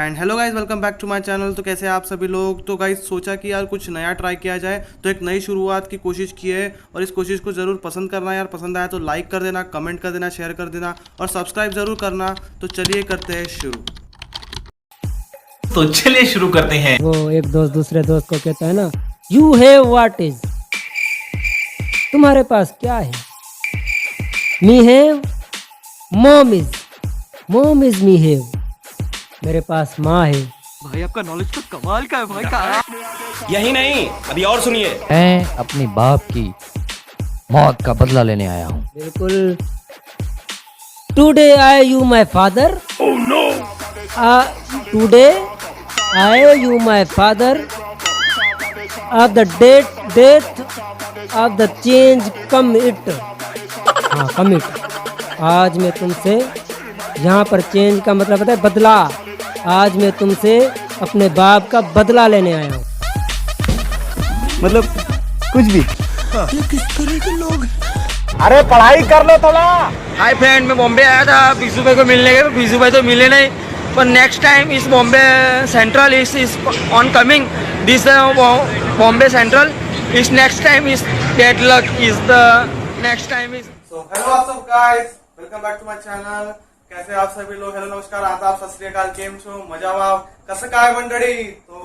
And hello guys, welcome back to my channel. तो कैसे हैं आप सभी लोग। तो गाइज सोचा कि यार कुछ नया ट्राई किया जाए, तो एक नई शुरुआत की कोशिश की है और इस कोशिश को ज़रूर पसंद करना यार। पसंद आया तो लाइक कर देना, कमेंट कर देना, शेयर कर देना और सब्सक्राइब ज़रूर करना। तो चलिए करते हैं शुरू। तो चलिए शुरू करते हैं। वो एक दोस्त दूसरे दोस्त को कहता है ना, यू हैव व्हाट इज, तुम्हारे पास क्या है। Me have mom is me have, मेरे पास माँ है। भाई आपका नॉलेज तो कमाल का है भाई का। यही नहीं, अभी और सुनिए। मैं अपनी बाप की मौत का बदला लेने आया हूँ। बिल्कुल। Today I you my father, today I you my father of the death of the change commit. हाँ, कमिट। आज मैं तुमसे, यहाँ पर चेंज का मतलब होता है बदला। आज मैं तुमसे अपने बाप का बदला लेने आया हूँ। मतलब कुछ भी। अरे पढ़ाई कर लो थोड़ा। हाय फ्रेंड, मैं बॉम्बे आया था बीसू भाई को मिलने के। बीसू भाई तो मिले नहीं, पर next time is Bombay Central is on coming this Bombay Central is next time is dead luck is the next time is. So hello आप सब guys, welcome back to my channel. कैसे आप सभी लोग. हेलो, नमस्कार, आदाब, सत श्री अकाल, केम छो, मजा वाव, कसं काय मंडळी. तो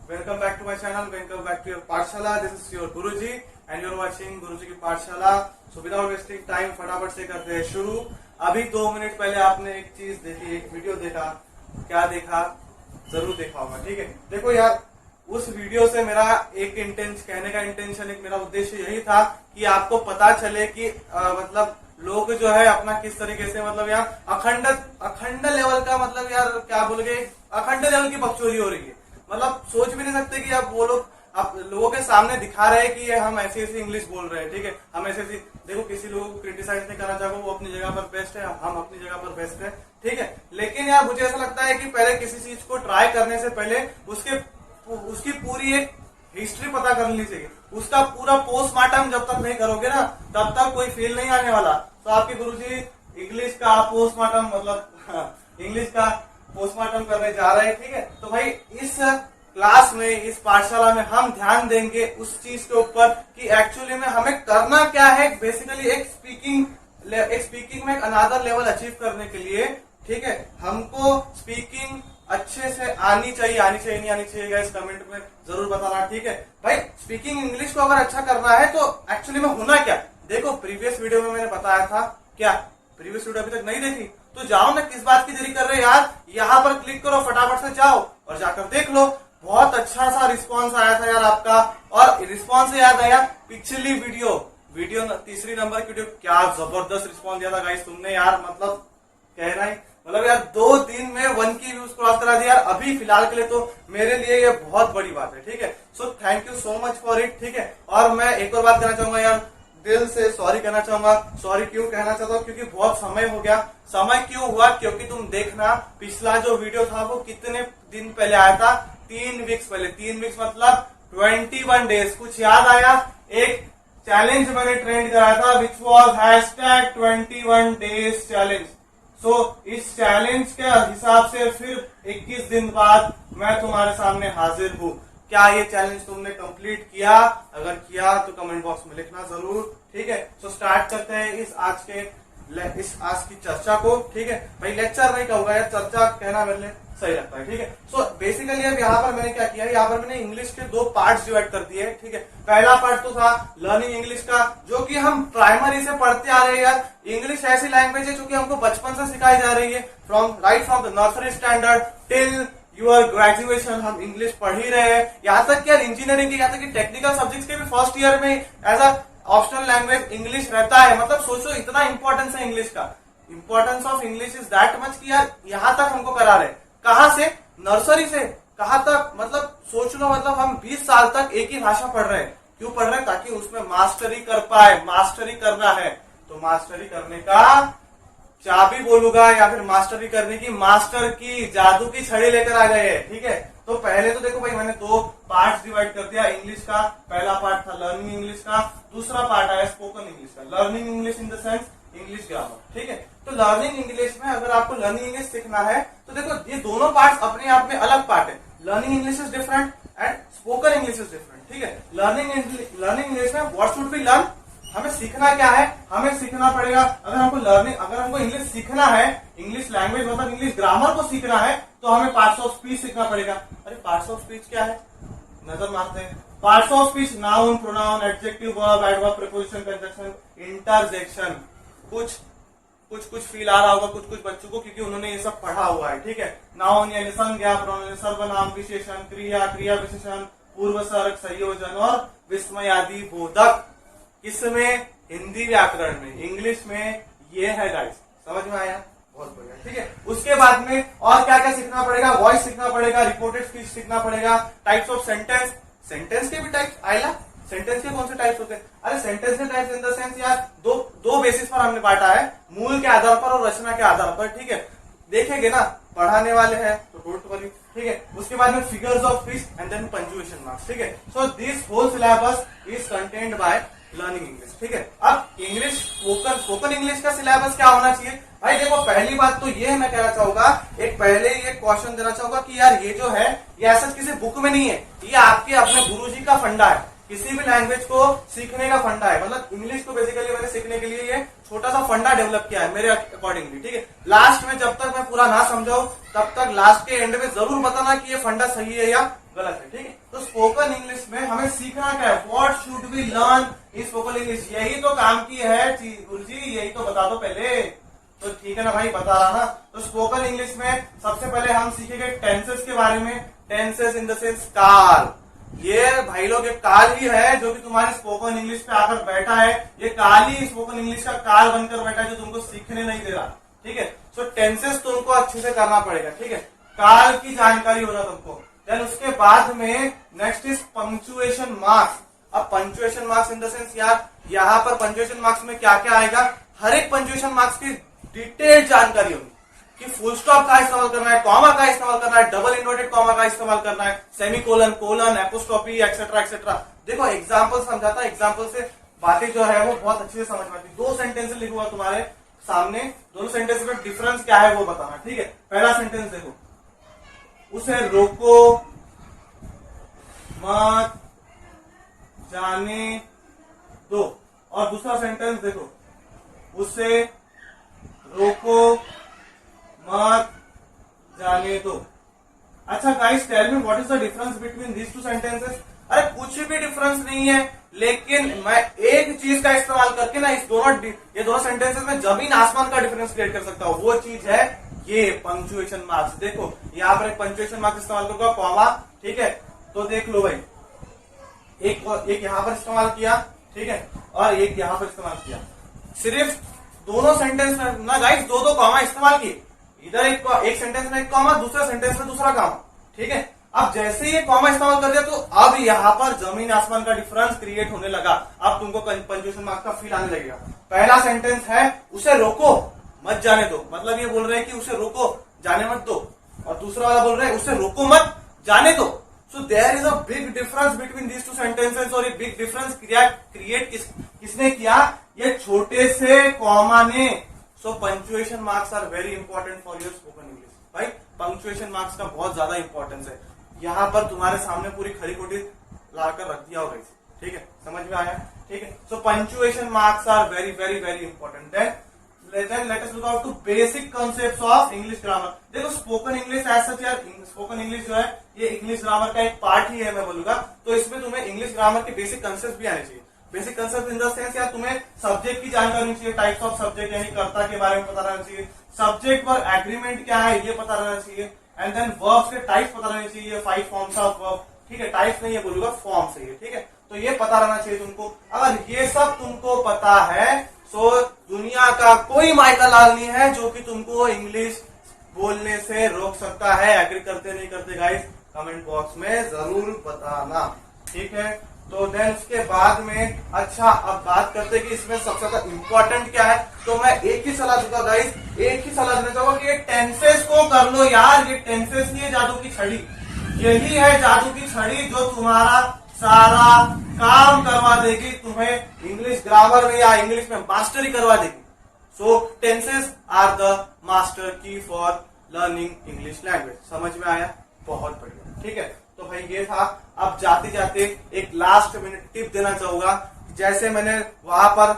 welcome back to my channel, welcome back to your Pathshala. This is your Guruji and you are watching Guruji ki Pathshala. So without wasting time फटाफट से करते हैं शुरू. अभी 2 मिनट पहले आपने एक चीज देखी, एक वीडियो देखा. क्या देखा? जरूर देखा होगा. ठीक है, देखो यार, उस वीडियो से मेरा एक कहने का इंटेंशन, एक मेरा उद्देश्य यही था कि आपको पता चले कि मतलब लोग जो है अपना किस तरीके से, मतलब यार अखंड लेवल का, मतलब यार क्या बोल गए, अखंड लेवल की बकचोदी हो रही है. मतलब सोच भी नहीं सकते कि आप वो लोग आप लोगों के सामने दिखा रहे हैं कि ये हम ऐसी इंग्लिश बोल रहे हैं. ठीक है, हम ऐसी देखो, किसी लोगों को क्रिटिसाइज नहीं करना चाहूंगा, वो अपनी जगह पर बेस्ट है, हम अपनी जगह पर बेस्ट है. ठीक है, लेकिन यार मुझे ऐसा लगता है कि पहले किसी चीज को ट्राई करने से पहले उसकी पूरी एक हिस्ट्री पता कर लेनी चाहिए. उसका पूरा पोस्टमार्टम जब तक नहीं करोगे ना, तब तक कोई फील नहीं आने वाला. तो आपके गुरुजी इंग्लिश का पोस्टमार्टम, मतलब इंग्लिश का पोस्टमार्टम करने जा रहे हैं. ठीक है, तो भाई इस क्लास में, इस पाठशाला में हम ध्यान देंगे उस चीज के ऊपर कि एक्चुअली में हमें करना क्या है. बेसिकली एक स्पीकिंग में एक अनदर लेवल अचीव करने के लिए. ठीक है, हमको स्पीकिंग अच्छे से आनी चाहिए नहीं आनी चाहिए गाइस, कमेंट में जरूर बताना. ठीक है भाई, स्पीकिंग इंग्लिश को अगर अच्छा करना है तो एक्चुअली में होना क्या. देखो, प्रीवियस वीडियो में मैंने बताया था. क्या प्रीवियस वीडियो अभी तक नहीं देखी तो जाओ ना, किस बात की देरी कर रहे यार. यहाँ पर क्लिक करो, फटाफट से जाओ और जाकर देख लो. बहुत अच्छा सा रिस्पॉन्स आया था यार आपका. और रिस्पॉन्स से याद आया, पिछली वीडियो तीसरी नंबर की वीडियो, क्या जबरदस्त रिस्पॉन्स दिया था गाइस तुमने यार. मतलब कहना ही, मतलब यार 2 दिन में 1 की व्यूज क्रॉस करा दिया यार. अभी फिलहाल के लिए तो मेरे लिए ये बहुत बड़ी बात है. ठीक है, so thank you so much for it. ठीक है, और मैं एक और बात कहना चाहूंगा यार, दिल से सॉरी कहना चाहूंगा. सॉरी क्यों कहना चाहता हूँ, क्योंकि बहुत समय हो गया. समय क्यों हुआ, क्योंकि तुम देखना पिछला जो वीडियो था वो कितने दिन पहले आया था. 3 वीक्स पहले. 3 वीक्स मतलब 21 डेज. कुछ याद आया? एक चैलेंज मैंने ट्रेंड कराया था विच वॉज #21 डेज चैलेंज. सो इस चैलेंज के हिसाब से फिर 21 दिन बाद मैं तुम्हारे सामने हाजिर हूँ. क्या ये चैलेंज तुमने कंप्लीट किया? अगर किया तो कमेंट बॉक्स में लिखना जरूर. ठीक है, सो स्टार्ट करते हैं इस आज की चर्चा को. ठीक है भाई, लेक्चर नहीं कहूंगा यार, चर्चा कहना मेरे लिए सही लगता है. ठीक है, सो बेसिकली अब यहाँ पर मैंने क्या किया, यहाँ पर मैंने इंग्लिश के 2 पार्ट्स डिवाइड कर दिए. ठीक है, पहला पार्ट तो था लर्निंग इंग्लिश का, जो कि हम प्राइमरी से पढ़ते आ रहे हैं यार. इंग्लिश ऐसी लैंग्वेज है जो कि हमको बचपन से सिखाई जा रही है. From the nursery standard till your graduation हम इंग्लिश पढ़ ही रहे हैं. यहाँ तक कि यार इंजीनियरिंग के, यहाँ तक कि टेक्निकल सब्जेक्ट्स के भी फर्स्ट ईयर में as a optional language English रहता है. मतलब सोचो, इतना इंपॉर्टेंस है इंग्लिश का. Importance of English is that much कि यार यहाँ तक हमको करा रहे. कहाँ से? नर्सरी से. कहाँ तक? मतलब सोच लो, मतलब हम 20 साल तक एक ही भाषा पढ़ रहे हैं. क्यों पढ़ रहे हैं? ताकि उसमें मास्टरी कर पाए. मास्टरी करना है तो मास्टरी करने का चाबी बोलूंगा, या फिर मास्टरी करने की मास्टर की जादू की छड़ी लेकर आ गए हैं. ठीक है, तो पहले तो देखो भाई, मैंने 2 पार्ट्स डिवाइड कर दिया इंग्लिश का. पहला पार्ट था लर्निंग इंग्लिश का, दूसरा पार्ट आया स्पोकन इंग्लिश का. Learning English in the sense English grammar, ठीक है। तो लर्निंग इंग्लिश में अगर आपको लर्निंग इंग्लिश सीखना है तो देखो ये दोनों पार्ट्स अपने आप में अलग पार्ट है। Learning English is different and spoken English is different, ठीक है। लर्निंग इंग्लिश में व्हाट शुड बी लर्न, हमें सीखना क्या है, हमें सीखना पड़ेगा। अगर हमको इंग्लिश सीखना है, इंग्लिश लैंग्वेज मतलब इंग्लिश ग्रामर को सीखना है तो हमें पार्ट्स ऑफ स्पीच सीखना पड़ेगा। अरे पार्ट्स ऑफ स्पीच क्या है, नजर मारते हैं। Parts of speech noun, pronoun, adjective, verb, adverb, preposition, conjunction, interjection. कुछ फील आ रहा होगा कुछ बच्चों को, क्योंकि उन्होंने ये सब पढ़ा हुआ है, ठीक है। नाउन यानी संज्ञा, प्रोनाउन सर्वनाम, विशेषण, क्रिया विशेषण, पूर्व सर्ग, संयोजन और विस्मय आदि बोधक। किसमें? हिंदी व्याकरण में, इंग्लिश में ये है गाइस। समझ में आया? बहुत बढ़िया, ठीक है। उसके बाद में और क्या क्या सीखना पड़ेगा? वॉइस सीखना पड़ेगा, रिपोर्टेड स्पीच सीखना पड़ेगा, टाइप्स ऑफ सेंटेंस, सेंटेंस के भी टाइप्स आएगा। सेंटेंस के कौन से टाइप्स होते हैं? अरे सेंटेंस के टाइप्स इन द सेंस यार दो बेसिस पर हमने बांटा है, मूल के आधार पर और रचना के आधार पर, ठीक है। देखेंगे ना, पढ़ाने वाले हैं तो डोंट वरी, ठीक है। उसके बाद में figures of speech and then punctuation marks, ठीक है। So this whole syllabus is contained by learning English, ठीक है। अब इंग्लिश स्पोकन इंग्लिश का सिलेबस क्या होना चाहिए भाई? देखो पहली बात तो ये मैं कहना चाहूंगा, एक पहले ही एक क्वेश्चन देना चाहूंगा कि यार ये जो है ये ऐसा किसी बुक में नहीं है, ये आपके अपने गुरुजी का फंडा है। किसी भी लैंग्वेज को सीखने का फंडा है, मतलब इंग्लिश को बेसिकली मैंने सीखने के लिए ये छोटा सा फंडा डेवलप किया है मेरे अकॉर्डिंगली, ठीक है। लास्ट में जब तक मैं पूरा ना समझाऊं तब तक लास्ट के एंड में जरूर बताना कि ये फंडा सही है या गलत है, ठीक है। तो स्पोकन इंग्लिश में हमें सीखना क्या है? What should we learn in spoken English? यही तो काम की है गुरुजी, यही तो बता दो पहले। तो ठीक है ना भाई, बता रहा ना। तो स्पोकन इंग्लिश में सबसे पहले हम सीखेंगे टेंसेस के बारे में। टेंसेस इन द सेंस काल। ये भाई लोग एक काल ही है जो कि तुम्हारे स्पोकन इंग्लिश पे आकर बैठा है। ये काल ही स्पोकन इंग्लिश का काल बनकर बैठा है जो तुमको सीखने नहीं दे रहा, ठीक है। सो टेंसेस तुमको अच्छे से करना पड़ेगा, ठीक है। काल की जानकारी होना तुमको। देन उसके बाद में नेक्स्ट इज पंक्चुएशन मार्क्स। अब punctuation marks in the sense यार यहाँ पर पंक्चुएशन मार्क्स में क्या क्या आएगा? हर एक पंक्चुएशन मार्क्स की डिटेल जानकारी होगी कि फुल स्टॉप का इस्तेमाल करना है, कॉमा का इस्तेमाल करना है, डबल इन्वर्टेड कॉमा का इस्तेमाल करना है, semicolon, colon, apostrophe, etcetera etcetera. देखो एग्जांपल समझाता है, एग्जांपल से बातें जो है वो बहुत अच्छे से समझ में आती है। 2 सेंटेंस लिखूंगा तुम्हारे सामने, दोनों सेंटेंस में डिफरेंस क्या है वो बताना, ठीक है। पहला सेंटेंस देखो, उसे रोको मत जाने दो। और दूसरा सेंटेंस देखो, उसे रोको मत जाने दो। अच्छा guys, tell me what is the difference between these 2 sentences? अरे कुछ भी डिफरेंस नहीं है, लेकिन मैं एक चीज का इस्तेमाल करके ना ये दोनों सेंटेंसेस में जमीन आसमान का डिफरेंस क्रिएट कर सकता हूं। वो चीज है ये पंक्चुएशन मार्क्स। देखो यहाँ पर एक पंक्चुएशन मार्क्स इस्तेमाल करूंगा, कॉमा, ठीक है। तो देख लो भाई, एक यहाँ पर इस्तेमाल किया, ठीक है, और एक यहाँ पर इस्तेमाल किया। सिर्फ दोनों सेंटेंस में ना गाइस 2 कॉमा इस्तेमाल किए। इधर एक सेंटेंस में एक कॉमा, दूसरे सेंटेंस में दूसरा कॉमा, ठीक है। अब जैसे ही ये कॉमा इस्तेमाल कर दिया तो अब यहाँ पर जमीन आसमान का डिफरेंस क्रिएट होने लगा। अब तुमको पंक्चुएशन मार्क्स का फील आने लगेगा। पहला सेंटेंस है उसे रोको मत जाने दो, मतलब ये बोल रहे हैं कि उसे रोको जाने मत दो, और दूसरा वाला बोल रहे हैं उसे रोको मत जाने दो। So there is a big difference between these 2 sentences. और ये बिग डिफरेंस क्रिएट किसने किया? ये छोटे से कॉमा ने। So punctuation marks are very important for your spoken English. भाई पंक्चुएशन मार्क्स का बहुत ज्यादा इंपॉर्टेंस है। यहाँ पर तुम्हारे सामने पूरी खरी खोटी लाकर रख दिया होगा इसे, ठीक है। समझ में आया? ठीक है। So punctuation marks are very very very important. Then let us look out to basic concepts of English grammar. देखो स्पोकन इंग्लिश एज सच यार, स्पोकन इंग्लिश जो है ये इंग्लिश ग्रामर का एक पार्ट ही है मैं बोलूंगा। तो इसमें तुम्हें इंग्लिश ग्रामर के बेसिक कांसेप्ट भी आने चाहिए। Basic concept in the sense यार तुम्हें सब्जेक्ट की जानकारी होनी चाहिए, टाइप्स ऑफ सब्जेक्ट यानी कर्ता के बारे में पता रहना चाहिए, सब्जेक्ट वर्ब एग्रीमेंट क्या है ये पता रहना चाहिए, एंड देन वर्ब्स के टाइप्स पता रहने चाहिए, 5 फॉर्म्स ऑफ वर्ब, ठीक है। टाइप्स नहीं है बोलूंगा, फॉर्म से, ठीक है। तो ये पता रहना चाहिए तुमको। अगर ये सब तुमको पता है तो दुनिया का कोई माइकल लाल नहीं है जो कि तुमको इंग्लिश बोलने से रोक सकता है। एग्री करते नहीं करते गाइस कमेंट बॉक्स में जरूर बताना, ठीक है। तो देन उसके बाद में अच्छा अब बात करते हैं कि इसमें सबसे ज्यादा इंपॉर्टेंट क्या है। तो मैं एक ही सलाह दूंगा गाइस, एक ही सलाह देना चाहूंगा कि ये टेंसेस को कर लो यार। ये टेंसेस ही है जादू की छड़ी, यही है जादू की छड़ी जो तुम्हारा सारा काम करवा देगी, तुम्हें इंग्लिश ग्रामर में या इंग्लिश में मास्टरी करवा देगी। सो टेंसेस आर द मास्टर की फॉर लर्निंग इंग्लिश लैंग्वेज। समझ में आया? बहुत बढ़िया। ठीक है, तो भाई ये था। अब जाते जाते एक लास्ट मिनट टिप देना चाहूंगा। जैसे मैंने वहां पर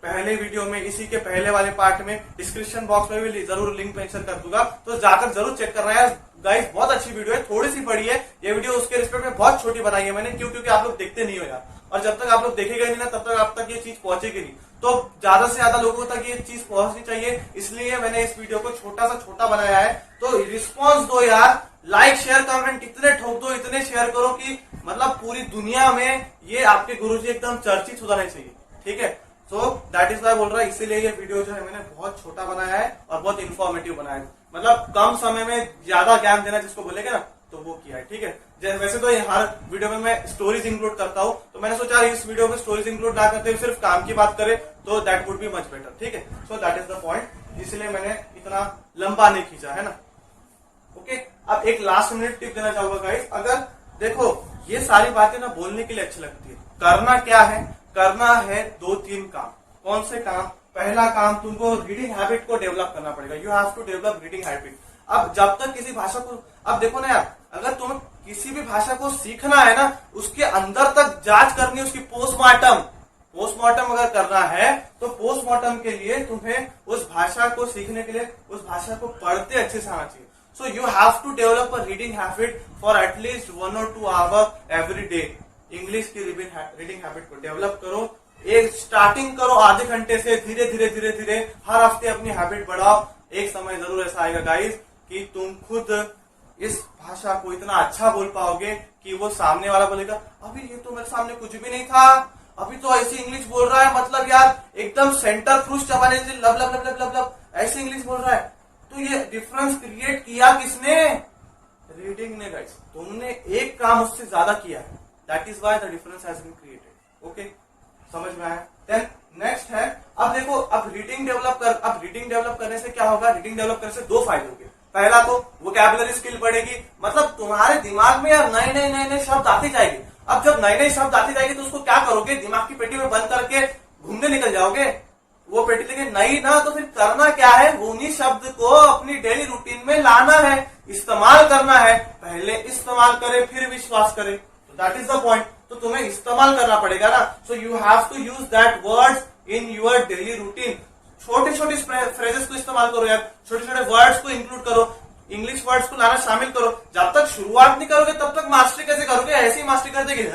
पहले वीडियो में, इसी के पहले वाले पार्ट में डिस्क्रिप्शन बॉक्स में भी जरूर लिंक मेंशन कर दूंगा, तो जाकर जरूर चेक करना है गाइस। बहुत अच्छी वीडियो है, थोड़ी सी बड़ी है ये वीडियो, उसके रिस्पेक्ट में बहुत छोटी बनाई है मैंने। क्यों? क्योंकि आप लोग देखते नहीं हो यार, और जब तक आप लोग देखेगा नहीं ना तब तक आप तक ये चीज पहुंचेगी नहीं। तो ज्यादा से ज्यादा लोगों तक ये चीज पहुंचनी चाहिए, इसलिए मैंने इस वीडियो को छोटा सा छोटा बनाया है। तो रिस्पॉन्स दो यार, लाइक शेयर कमेंट इतने ठोक दो, इतने शेयर करो कि मतलब पूरी दुनिया में ये आपके गुरुजी एकदम चर्चित हो जाने चाहिए। ठीक है, सो दैट इज वाई बोल रहा है, इसीलिए ये वीडियो जो है मैंने बहुत छोटा बनाया है और बहुत इन्फॉर्मेटिव बनाया है। मतलब कम समय में ज्यादा ज्ञान देना जिसको बोलेगा ना, तो वो किया है। ठीक है, वैसे तो हर वीडियो में मैं स्टोरीज इंक्लूड करता हूँ, तो मैंने सोचा इस वीडियो में स्टोरीज इंक्लूड ना करते हुए सिर्फ काम की बात करें तो that would be much better. ठीक है, so that is the point, इसलिए मैंने इतना लंबा नहीं खींचा है ना। ओके, अब एक लास्ट मिनट टिप देना चाहूंगा गाइस। अगर देखो ये सारी बातें ना बोलने के लिए अच्छी लगती है, करना क्या है? करना है 2-3 काम। कौन से काम? पहला काम, तुमको रीडिंग हैबिट को डेवलप करना पड़ेगा। You have to develop reading habit. अब जब तक किसी भाषा को, अब देखो ना यार, अगर तुम्हें किसी भी भाषा को सीखना है ना, उसके अंदर तक जांच करनी है, उसकी पोस्टमार्टम अगर करना है तो पोस्टमार्टम के लिए तुम्हें उस भाषा को सीखने के लिए उस भाषा को पढ़ते अच्छे से आना चाहिए। So you have to develop a reading habit for at least 1 or 2 hour every day. English की रीडिंग हैबिट को डेवलप करो। एक स्टार्टिंग करो आधे घंटे से, धीरे धीरे धीरे धीरे हर हफ्ते अपनी हैबिट बढ़ाओ। एक समय जरूर ऐसा आएगा गाइस कि तुम खुद इस भाषा को इतना अच्छा बोल पाओगे कि वो सामने वाला बोलेगा, अभी ये तो मेरे सामने कुछ भी नहीं था, अभी तो ऐसी इंग्लिश बोल रहा है, मतलब यार एकदम सेंटर फ्रूट चबाने से लब लब लब लब लब लब ऐसी इंग्लिश बोल रहा है। तो ये डिफरेंस क्रिएट किया किसने? रीडिंग ने गाइस। तुमने एक काम उससे ज्यादा किया है, that is why the difference has been created. Okay, समझ में आया? देन नेक्स्ट है, अब देखो, अब रीडिंग डेवलप करने से क्या होगा? रीडिंग डेवलप करने से 2 फायदे होंगे। पहला तो वोकैबुलरी स्किल बढ़ेगी, मतलब तुम्हारे दिमाग में यार नए नए शब्द आते जाएंगे। अब जब नए नए शब्द आते जाएंगे तो उसको क्या करोगे? दिमाग की पेटी में बंद करके घूमने निकल जाओगे? वो पेटी लेके नहीं ना, तो फिर करना क्या है? उन्हीं शब्द को अपनी डेली रूटीन में लाना है, इस्तेमाल करना है। पहले इस्तेमाल करे फिर विश्वास करे, तो दैट इज द पॉइंट। तो तुम्हें इस्तेमाल करना पड़ेगा ना। So you have to use that words in your daily routine. छोटे छोटे फ्रेजेस को इस्तेमाल करो यार, छोटे छोटे वर्ड्स को इंक्लूड करो, इंग्लिश वर्ड्स को लाना शामिल करो। जब तक शुरुआत नहीं करोगे तब तक मास्टरी कैसे करोगे? ऐसी मास्टरी कर देगी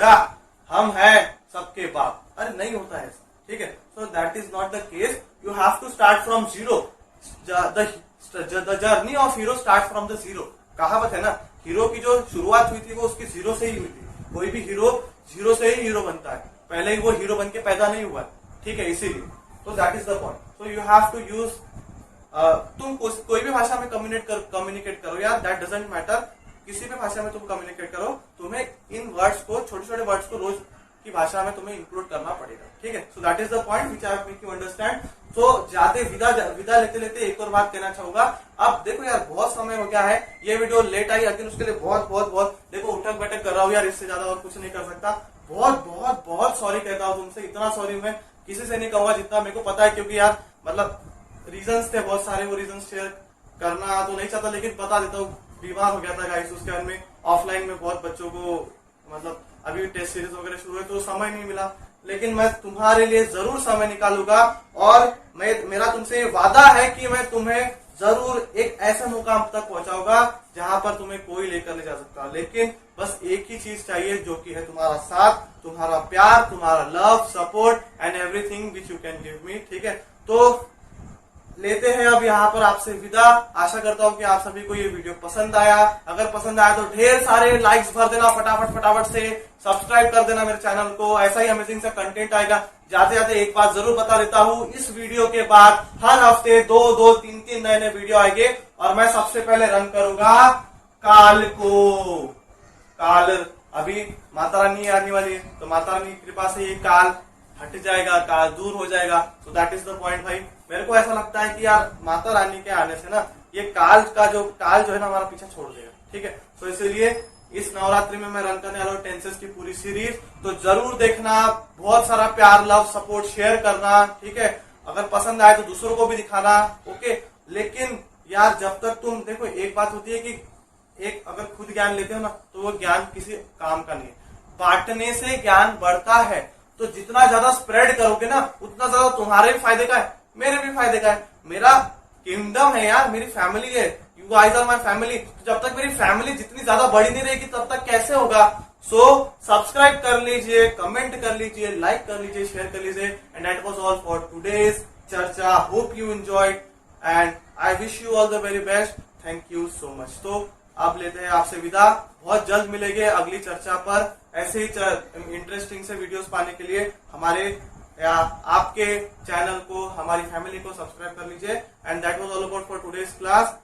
हम हैं सबके बाप। अरे नहीं होता है ऐसा। ठीक है, so that is not the case. You have to start from zero. The journey of hero start from the zero. कहावत है ना, हीरो की जो शुरुआत हुई थी वो उसकी जीरो से ही हुई थी। कोई भी हीरो जीरो से ही हीरो बनता है, पहले ही वो हीरो बन के पैदा नहीं हुआ। ठीक है, इसीलिए तो that is the point. So you have to use, तुम कोई भी भाषा में कम्युनिकेट करो यार, दैट डजंट मैटर। किसी भी भाषा में तुम कम्युनिकेट करो, तुम्हें इन वर्ड्स को, छोटे छोटे वर्ड्स को रोज की भाषा में तुम्हें इंक्लूड करना पड़ेगा। ठीक है, so that is the point which I make you understand. तो जाते विदा लेते लेते एक और बात कहना चाहूंगा। अब देखो यार, बहुत समय हो गया है, ये वीडियो लेट आई, अगेन उसके लिए बहुत देखो उठक बैठक कर रहा हूँ यार, इससे ज्यादा और कुछ नहीं कर सकता। बहुत सॉरी कहता हूँ तुमसे। इतना सॉरी मैं किसी से नहीं कहूंगा जितना मेरे को पता है, क्योंकि यार मतलब रीजंस थे बहुत सारे, वो रीजंस शेयर करना तो नहीं चाहता, लेकिन बता देता हूँ। बीमार हो गया था गाइस, उसके बाद में ऑफलाइन में बहुत बच्चों को, मतलब अभी टेस्ट सीरीज वगैरह शुरू है तो समय नहीं मिला, लेकिन मैं तुम्हारे लिए जरूर समय निकालूंगा। और मेरा तुमसे वादा है कि मैं तुम्हें जरूर एक ऐसा मुकाम तक पहुंचाऊंगा जहां पर तुम्हें कोई लेकर नहीं जा सकता। लेकिन बस एक ही चीज चाहिए, जो कि है तुम्हारा साथ, तुम्हारा प्यार, तुम्हारा love, support and everything which you can give me. ठीक है, तो लेते हैं अब यहाँ पर आपसे विदा। आशा करता हूँ कि आप सभी को ये वीडियो पसंद आया। अगर पसंद आया तो ढेर सारे लाइक्स भर देना फटाफट से, सब्सक्राइब कर देना मेरे चैनल को, ऐसा ही अमेजिंग सा कंटेंट आएगा। जाते जाते एक बात जरूर बता देता हूँ, इस वीडियो के बाद हर हफ्ते 2-3 नए वीडियो आएंगे, और मैं सबसे पहले रन करूंगा काल को। काल अभी माता रानी आने वाली है, तो माता रानी की कृपा से ये काल हट जाएगा, काल दूर हो जाएगा। तो दैट इज द पॉइंट भाई। मेरे को ऐसा लगता है कि यार माता रानी के आने से ना ये काल जो है ना हमारा पीछा छोड़ देगा। ठीक है, तो इसीलिए इस नवरात्रि में मैं रन करने वाला हूँ टेंसेस की पूरी सीरीज, तो जरूर देखना। बहुत सारा प्यार, लव, सपोर्ट शेयर करना। ठीक है, अगर पसंद आए तो दूसरों को भी दिखाना, ओके। लेकिन यार जब तक तुम देखो, एक बात होती है कि एक अगर खुद ज्ञान लेते हो ना तो वो ज्ञान किसी काम का नहीं है, बांटने से ज्ञान बढ़ता है। तो जितना ज्यादा स्प्रेड करोगे ना उतना ज्यादा तुम्हारे भी फायदे का है, मेरे भी फायदे का है। मेरा किंगडम है यार, मेरी फैमिली है, you guys are my family. जब तक मेरी फैमिली जितनी ज्यादा बड़ी नहीं रहेगी तब तक कैसे होगा। सो सब्सक्राइब कर लीजिए, कमेंट कर लीजिए, लाइक कर लीजिए, शेयर कर लीजिए। And that was all for today's charcha. Hope you enjoyed and I wish you all the very best. Thank you so much. तो अब लेते हैं आपसे विदा, बहुत जल्द मिलेंगे अगली चर्चा पर। ऐसे ही इंटरेस्टिंग से वीडियोस पाने के लिए हमारे या आपके चैनल को, हमारी फैमिली को सब्सक्राइब कर लीजिए। And that was all about for today's class.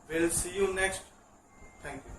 Will see you next. Thank you.